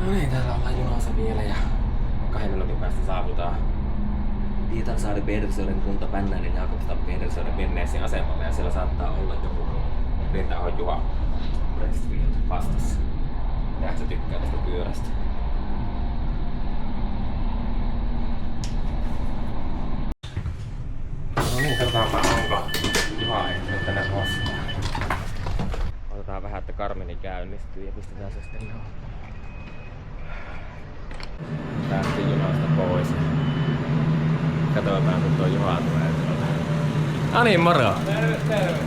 No niin, täällä ollaan junassa vielä ja 2 minuutin päästä saavutaan Pietarsaari Pedersören kunta Pännäinen Jakobstad Pedersören Venneeseen asemalle ja siellä saattaa olla joku Rintaahon Juha Prestfield vastassa. Tähän se tykkää tästä pyörästä. No niin, katsotaanpa onko Juha ehtinyt tänne vastaan. Otetaan vähän, että Karmini käynnistyy ja pistetään se sitten ihan. Päästiin junasta pois. Katsotaan kun tuo Juha tulee tuolta. No niin, moro! Terve, terve!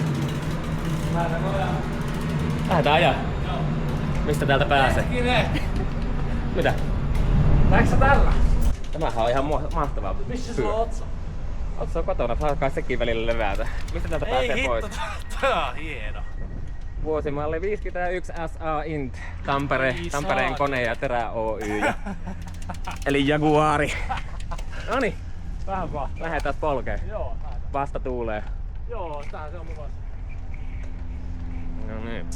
Lähdetään ajaa. Joo. Mistä täältä pääsee? Mitä? Lähdekö sä tällä? Tämähän on ihan mahtavaa. Missä sulla on Otso? Otso on kotona, saatkaa sekin välillä levätä. Mistä täältä pääsee pois? Ei hitto, tää on hieno. Vuosimalli 51 SA Int, Tampereen kone- ja terä Oy. Eli Jaguari. Noniin, Vähän vaan. lähdetään polkeen. Joo, lähdetään. Vasta tuulee. Joo, tää se on mukavasti. No niin.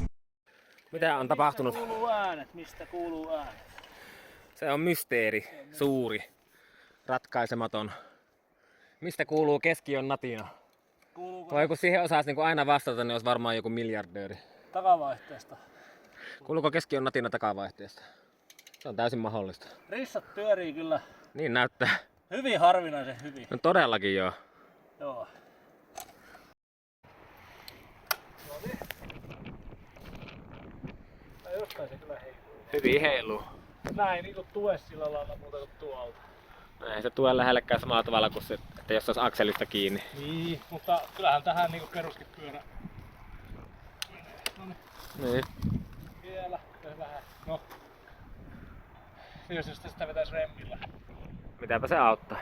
Mitä on tapahtunut? Mistä kuuluu äänet? Mistä kuuluu äänet? Se on mysteeri, suuri, ratkaisematon. Mistä kuuluu keskiön natina? Kuuluuko Vai kun siihen osaisi niin aina vastata, niin olisi varmaan joku miljardööri. takavaihteesta? Kuuluuko keskiön natina takavaihteesta? Se on täysin mahdollista. Rissat pyörii kyllä Niin näyttää. hyvin harvinaisen hyvin. No todellakin joo. Joo. Noniin. Tai jostain se kyllä heiluu. Hyvin heiluu. Näin niinku tue sillä lailla muuta kuin tuolta. No ei se tue lähellekään samalla tavalla kuin se, että jos se olisi akselista kiinni. Niin, mutta kyllähän tähän niinku peruskin pyörä. Noniin. Niin. Vielä vähän. No. Jos sitä vetäis remmillä. Mitäpä se auttaa.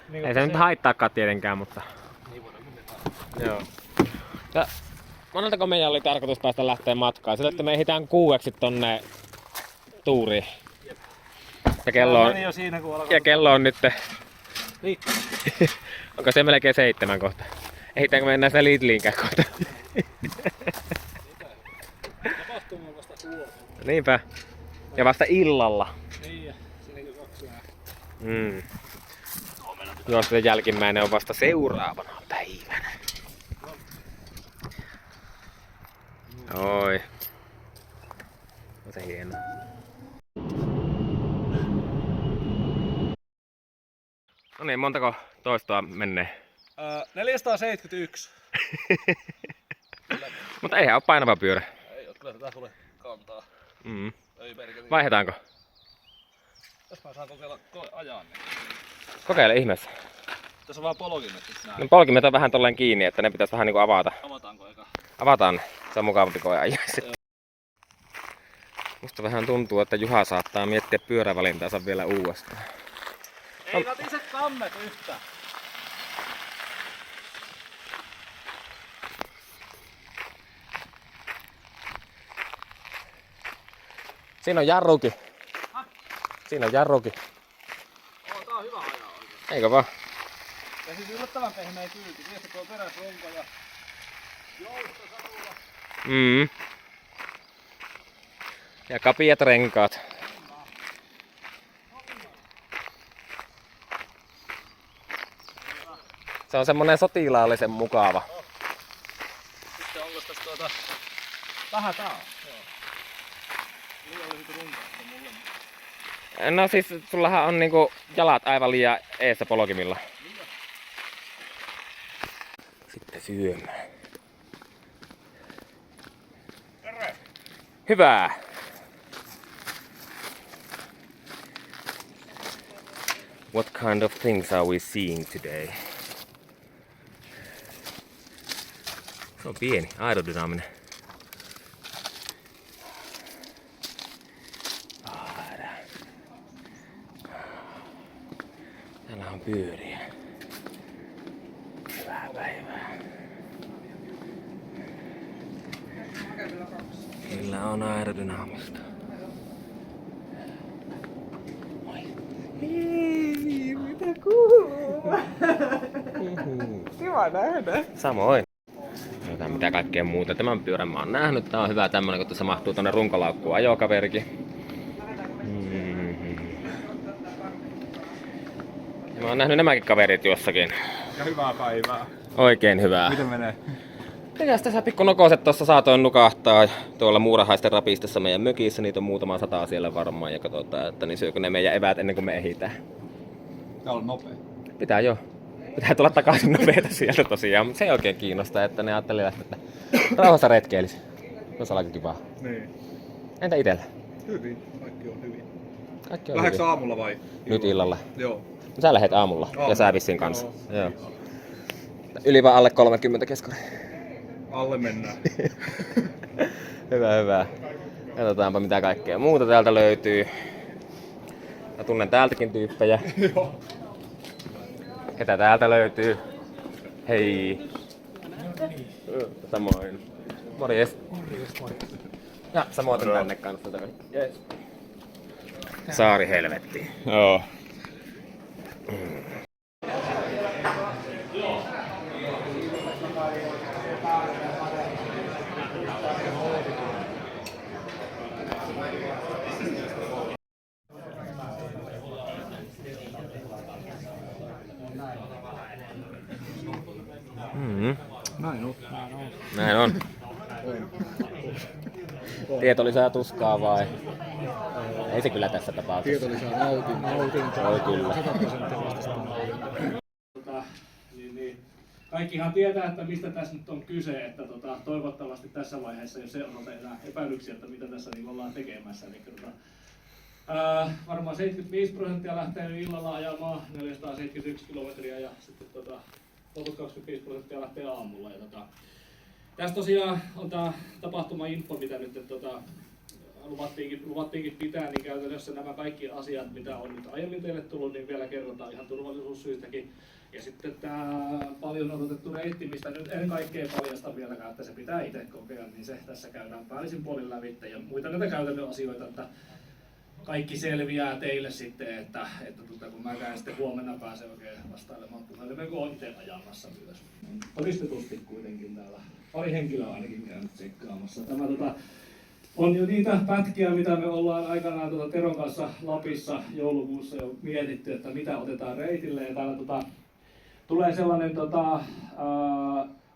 Niin, Ei se nyt haittaakaan tietenkään, mutta... Niin voidaan vetää. Joo. Ja moneltako meidän oli tarkoitus päästä lähteä matkaan? Sillä, että me ehditään 6 tonne tuuriin. Ja kello on, Meni jo siinä, kun alkoi. ja kello on nyt... Liikkeelle. Onko se melkein 7 kohta? Ehditäänkö mennä sitä Lidliinkään kohta? Tapahtuma on vasta huomenna. Niinpä. Ja vasta illalla. Niin, ja siinäkin 2 vähän. Joo, sitten jälkimmäinen on vasta seuraavana päivänä. Oi. On se hieno. No niin, montako toistoa menee? 471. Mutta eihän ole painava pyörä. Ei oo, kyllä tätä tulee kantaa. Ei perkele. Vaihdetaanko? Jos mä saan kokeilla ajaa, niin. Kokeile ihmeessä. Tässä on vaan polkimet nyt näin. No polkimet on vähän tolleen kiinni, että ne pitäisi vähän niinku avata. Avataanko eka? Avataan ne. Se on mukavampi koe ajaa sitten. Musta vähän tuntuu, että Juha saattaa miettiä pyörävalintaansa vielä uudestaan. Ei natiset kammet yhtään. Siinä on jarrukin. Siinä on jarrukin. Tää on hyvä ajaa oikein. Eikö vaan? Ja siis yllättävän pehmeä kyyti. Tiedätkö tuo peräsrunko ja joustosatulla. Ja kapiat renkaat. Se on semmonen sotilaallisen mukava. Sitten onko tässä vähän tää on. Joo. Liian lyhyt runko mulle. No siis sullahan on niinku jalat aivan liian eessä polkimilla. Sitten syömään. Terve! Hyvää! What kind of things are we seeing today? Se on pieni, aerodynaaminen. Täällä on pyöriä. Hyvää päivää. Kyllä on aerodynaamista. Moi. Hei, mitä kuuluu? Kiva nähdä. Samoin. Jotain mitä kaikkea muuta. Tämän pyörän mä oon nähnyt. Tää on hyvä tämmönen, kun tässä mahtuu tonne runkolaukkuun ajokaverikin. Mä oon nähnyt nämäkin kaverit jossakin. Ja hyvää päivää. Oikein hyvää. Miten menee? Mitäs tässä pikku nokoset tossa saatoin nukahtaa tuolla Muurahaisten rapistassa meidän mökissä. Niitä on muutama 100 siellä varmaan ja katsotaan, että niin syökö ne meidän eväät ennen kuin me ehditään. Tää on nopea. Pitää jo. Pitää tulla takaisin nopeeta sieltä tosiaan, mutta se ei oikein kiinnosta, että ne ajattelivat, että rauhassa retkeilisi. Se olisi aika kivaa. Niin. Entä itellä? Hyvin. Kaikki on hyvin. Kaikki on Lähdekö hyvin. aamulla vai? Nyt illalla. Joo. Sä lähet aamulla ja sä vissiin kanssa. Joo. Yli vai alle 30 keskari? Alle mennään. Hyvä, hyvä. Katsotaanpa mitä kaikkea muuta täältä löytyy. Mä tunnen täältäkin tyyppejä. Joo. Ketä täältä löytyy? Hei. Samoin. Morjes. Ja samoin tänne kanssa. Yes. Saari helvetti. Joo. Näin on. Näin on. Tieto lisää tuskaa vai? Ei se kyllä tässä tapauksessa. Tieto lisää nautintoa. Oi kyllä. 100% niin. Kaikkihan tietää, että mistä tässä nyt on kyse, että toivottavasti tässä vaiheessa, jos ei ole enää epäilyksiä, että mitä tässä niin ollaan tekemässä, niin varmaan 75% lähtee illalla ajamaan 471 kilometriä ja sitten loput 25% lähtee aamulla. Ja tässä tosiaan on tämä tapahtuma-info, mitä nyt luvattiinkin pitää, niin käytännössä nämä kaikki asiat, mitä on nyt aiemmin teille tullut, niin vielä kerrotaan ihan turvallisuussyistäkin. Ja sitten tämä paljon odotettu reitti, mistä nyt en kaikkea paljasta vieläkään, että se pitää itse kokea, niin se tässä käydään päällisin puolin lävitse. Ja muita näitä käytännön asioita, että kaikki selviää teille sitten, että kun mä käyn sitten huomenna pääsen oikein vastailemaan puhelimeen, kun on itse ajamassa myös. Todistetusti kuitenkin täällä pari henkilöä ainakin käynyt tsekkaamassa. Tämä on jo niitä pätkiä, mitä me ollaan aikanaan Teron kanssa Lapissa joulukuussa jo mietitty, että mitä otetaan reitille. Ja täällä tulee sellainen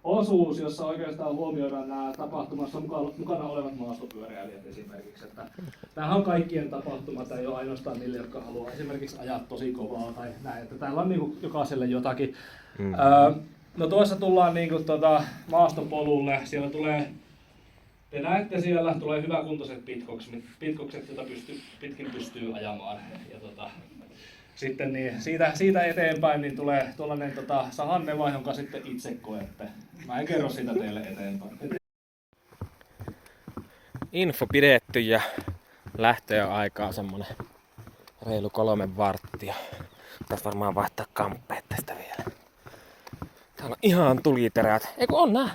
osuus, jossa oikeastaan huomioidaan nämä tapahtumassa mukana olevat maastopyöräilijät esimerkiksi. Että tämähän on kaikkien tapahtuma, tämä ei ole ainoastaan niille, jotka haluaa esimerkiksi ajaa tosi kovaa tai näin. Että täällä on niin jokaiselle jotakin. No tuossa tullaan niin kuin, maastopolulle, siellä tulee, te näette siellä, tulee hyväkuntoiset pitkokset, joita pitkin pystyy ajamaan. Ja sitten niin siitä eteenpäin niin tulee tuollainen sahanneva, jonka sitten itse koette. Mä en kerro sitä teille eteenpäin. Info pidetty ja lähtöaikaa semmonen reilu 3 varttia. Pitäis varmaan vaihtaa kamppeet tästä vielä. Täällä on ihan tuliterät. Eiku on nää?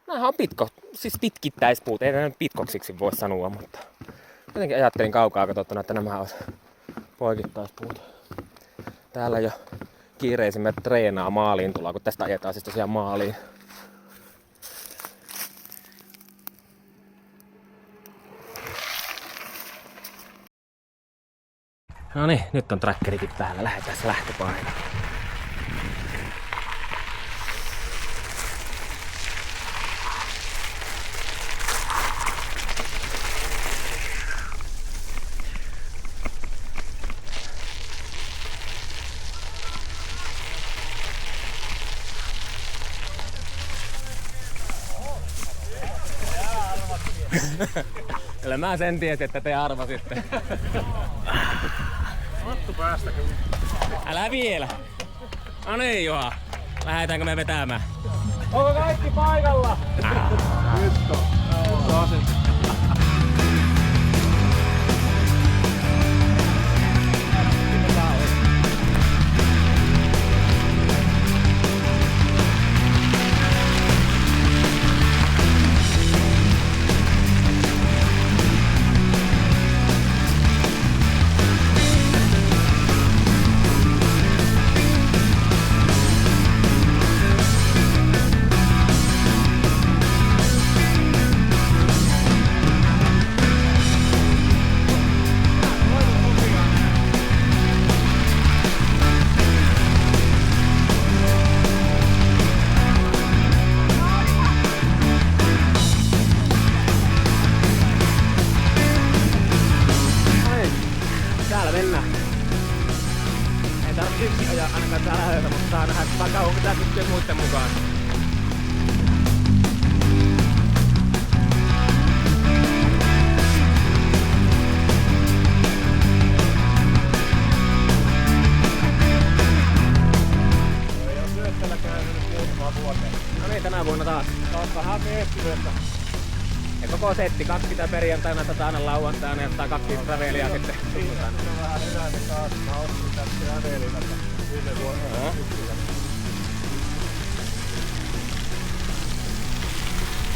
Näähän on siis pitkittäispuut. Ei nää pitkoksiksi voi sanoa, mutta jotenkin ajattelin kaukaa katsottuna, että nämä olisi poikittaispuut. Täällä jo kiireisimmät treenaa maaliin tulla, kun tästä ajetaan siis tosiaan maaliin. No niin, nyt on trackerikin päällä. Lähdetään lähtöpainoon. Kyllä mä sen tiesin, että te arvasitte. Mattu päästä kyllä. Älä vielä! No niin Juha, lähdetäänkö me vetämään? Onko kaikki paikalla? Nyt on. miettinyt, Ja koko setti, 20 perjantaina, aina lauantaina ja 120 travelia sitten sunnuntaina. Minä vähän eläinen taas. Mä ostin tästä Hämeenlinnasta viime vuonna.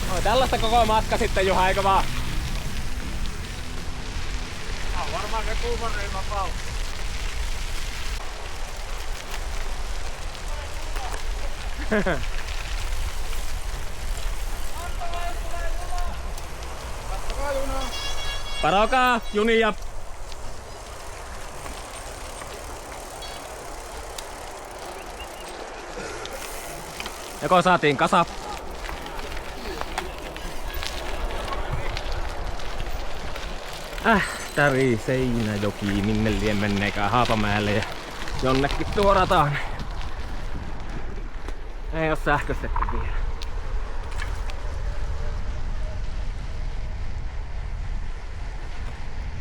No, tällaista koko matka sitten, Juha, eikö vaan? Tää on varmaan se kuuman ryhmän valta. Parokaa, junia! Joko saatiin kasa? Ähtäri, Seinäjoki, minne lien menneekään Haapamäelle ja jonnekin tuorataan. Ei oo sähköstetty vielä.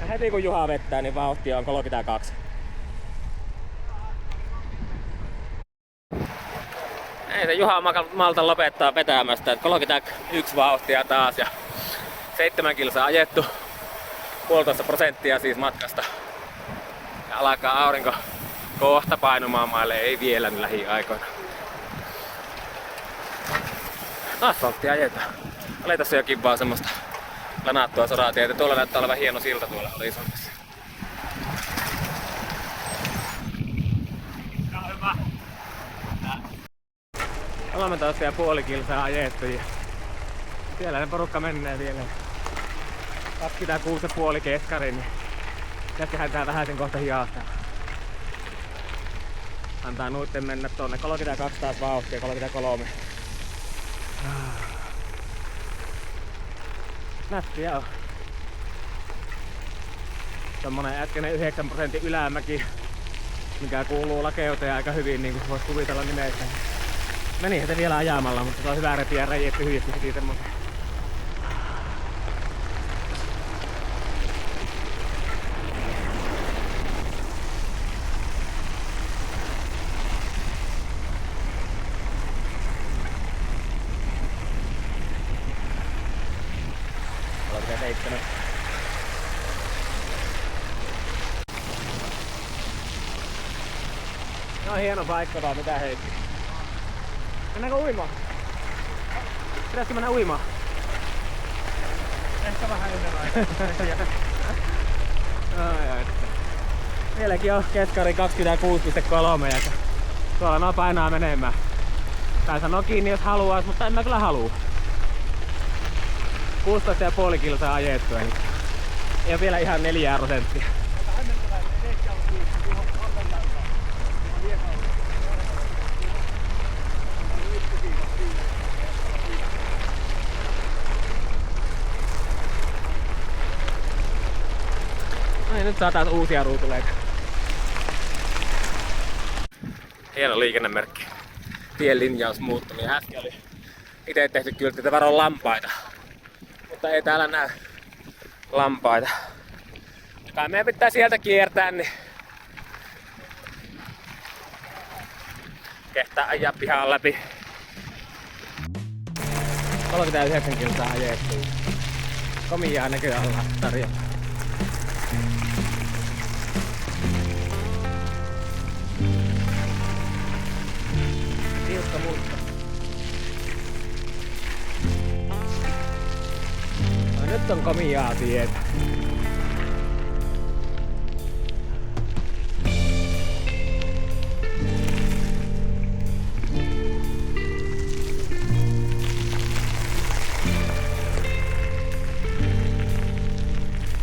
Ja heti kun Juha vettää, niin vauhtia on 32. Ei se Juha malta lopettaa vetämästä. 31 vauhtia taas ja 7 kilsaa ajettu. 1,5% siis matkasta. Ja alkaa aurinko kohta painumaan maille, ei vielä lähiaikoina. Asfalttia ajetaan. Oli tässä jokin vaan semmoista lanattua soratietä. Tuolla näyttää olevan hieno silta tuolla horisontissa. Olemme taas vielä 0,5 kilsaa ajettu ja siellä ne porukka menee vielä. 26,5 keskari, niin tässähän tää vähän sen kohta hiastaa. Antaa nuitten mennä tonne. 32 taas vauhtia, 33. Nättiä on. Tommonen äskeinen 9% ylämäki, mikä kuuluu lakeuteen aika hyvin, niin kuin vois kuvitella nimessä. Meni se vielä ajamalla, mutta se on hyvä repiä reijet tyhjästi heti semmosen. No hieno paikka vaan, mitä heitti. Mennäänkö uimaan? Pitäisikö mennä uimaan? Ehkä vähän ennen aikaa. Vieläkin on keskari 26,3 ja tuolla nuo painaa menemään. Tai sanoo kiinni jos haluais, mutta en mä kyllä halua. 16,5 kilsaa ajettua, niin ei ole vielä ihan 4%. No nyt saa taas uusia ruutuleita. Hieno liikennemerkki. Tien linjaus muuttunut ja äsken oli itse tehty kyltti, että varo lampaita. Mutta ei täällä näy lampaita. Kai meidän pitää sieltä kiertää, niin kehtaa ajaa pihaan läpi. 39 kilsaa ajettu. Komiaa näköjään ollaan tarjolla. Tiukka muutta. No, nyt on komiaa tietä.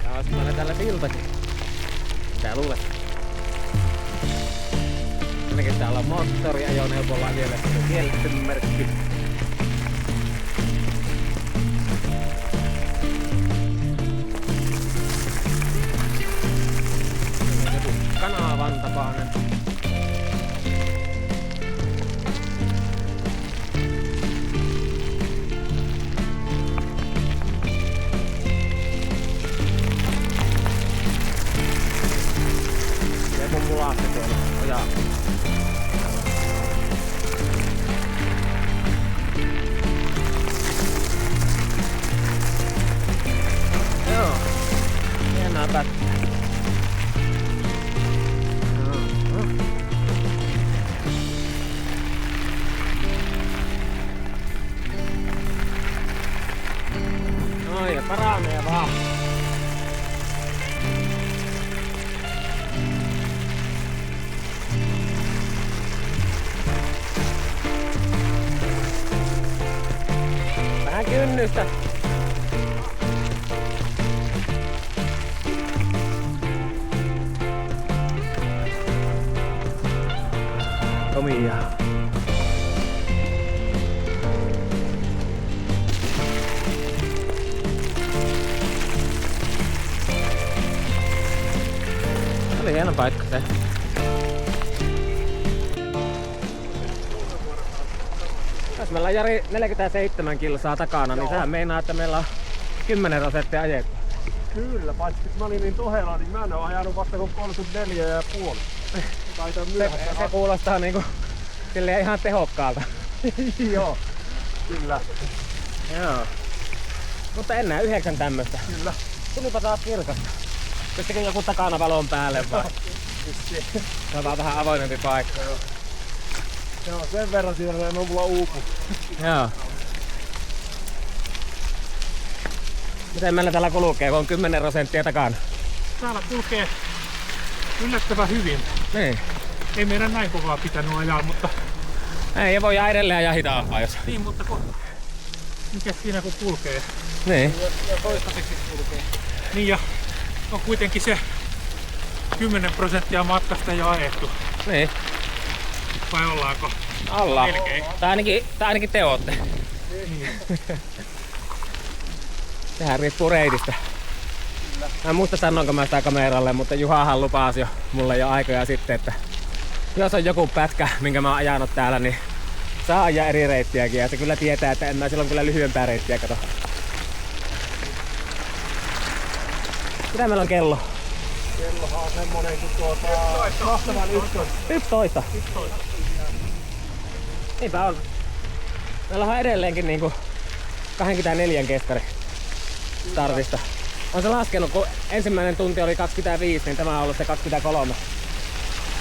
Taas mä olen täällä siltakin. Mitä luulet? Ainakin täällä on moottoriajoneuvolla vielä kielletty merkki. Joku kanavan tapainen. Joku mulaatte tuolla ojaa. mennään pätkään. Noin, ja paranee vaan. Vähän kynnystä. Komia. Oli hieno paikka se. Jos meillä on Jari 47 kilsaa takana, niin sehän meinaa, että meillä on 10% ajettu. Kyllä, paitsi kun mä olin niin tohella, niin mä en oo ajanut vasta kuin 34,5. Se kuulostaa niinku silleen ihan tehokkaalta. Joo, kyllä. Joo. Mutta en näe 9 tämmöstä. Kyllä. Tulipa taas kirkasta. Pistikö joku takana valon päälle vai? Se on vaan vähän avoimempi paikka. Joo, sen verran siellä on mulla uupu. Joo. Miten meillä täällä kulkee, kun on 10% takana? Täällä kulkee yllättävän hyvin. Niin. Ei meidän näin kovaa pitänyt ajaa, mutta... Ei, ja voi edelleen ajaa hitaampaa jos... Niin, mutta mikäs siinä kun kulkee? Niin. Ja toistaiseksi kulkee. Niin ja on kuitenkin se 10% matkasta jo ajettu. Niin. Vai ollaanko? Ollaan. Melkein. Tai ainakin te ootte. Niin. Sehän riippuu reitistä. Kyllä. Mä en muista sanoinko mä sitä kameralle, mutta Juhahan lupasi jo mulle jo aikoja sitten, että jos on joku pätkä, minkä mä oon ajanut täällä, niin saa ajaa eri reittiäkin. Ja se kyllä tietää, että en mä silloin kyllä lyhyempää reittiä kato. Mitä meillä on kello? Kellohan on semmonen kuin mahtavan 11. Niinpä on. Meillä on edelleenkin niinku 24 keskari startista. On se laskenut, kun ensimmäinen tunti oli 25, niin tämä on ollut se 23.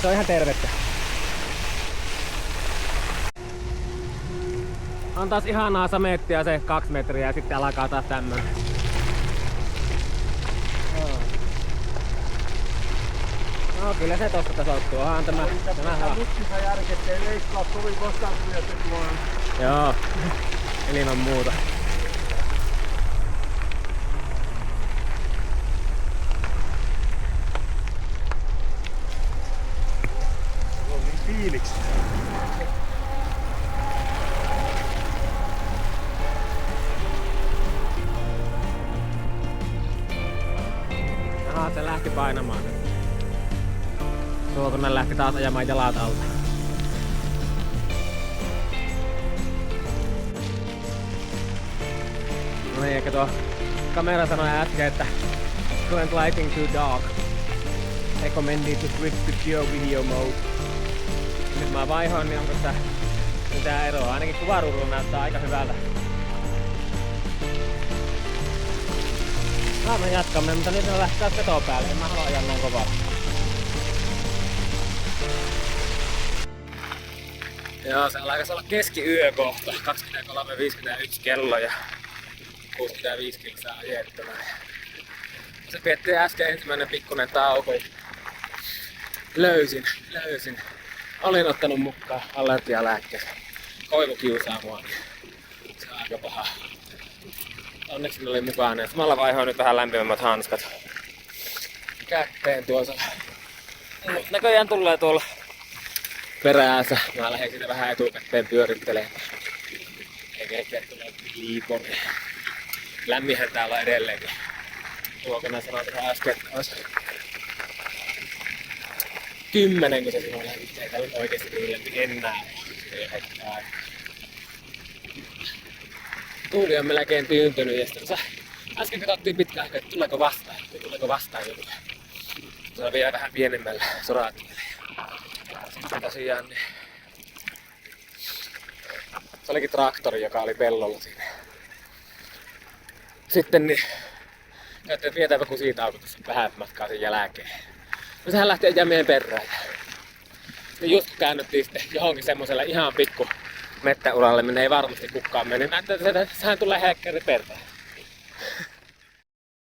Se on ihan tervettä. On taas ihanaa samettia se 2 metriä ja sitten alkaa taas tämmönen. No kyllä se tosta tasoittuu. Onhan tämä hyvä. Mutkissa järket ei leikkaa kovin koskaan kuljetettua. Joo, ilman muuta. Se on niin fiiliksi. Aha, se lähti painamaan nyt. Suokonen lähti taas ajamaan jalat alta. No niin, ehkä tuo kamera sanoi äsken, että current lighting too dark. Recommended to switch to pure video mode. Nyt mä vaihoin, niin onko tässä mitään eroa? Ainakin kuvaruudulla näyttää aika hyvältä. Me jatkamme, mutta nyt on lähti taas vetoon päälle. En mä halua ajaa noin kovaa. Joo, se alkaisi olla keskiyö kohta. 23.51 kello ja 65 kilsaa ajettuna. Se pietti äsken ensimmäinen pikkunen tauko. Löysin. Olin ottanut mukaan allergialääkkeet. Koivu kiusaa mua. Se on aika paha. Onneksi ne oli mukana. Samalla vaihoin nyt vähän lämpimämmät hanskat kätteen tuossa. Näköjään tulee tuolla peräänsä. Mä lähden sitä vähän etukäteen pyörittelemään. Eikä ehkä tule liipon. Lämminhän täällä on edelleenkin. Tuokana sanoi tähän äsken, että olisi 10, kun se silloin lähti. Ei täällä oikeesti niin enää. Tuuli on melkein tyyntynyt ja sitten äsken katsottiin pitkään aikaa, että tuleeko vastaan joku. Se on vielä vähän pienemmällä soratielle. Sitten tosiaan niin se olikin traktori, joka oli pellolla siinä. Sitten niin Katsotaan, että vietäänpä kun siitä auto tässä vähän matkaa sen jälkeen. No sehän lähti ajaa meidän perään. Ja just käännyttiin sitten johonkin semmoselle ihan pikku mettäuralle, minne ei varmasti kukaan mene. Näyttää, että sehän tulee häkkäri perään.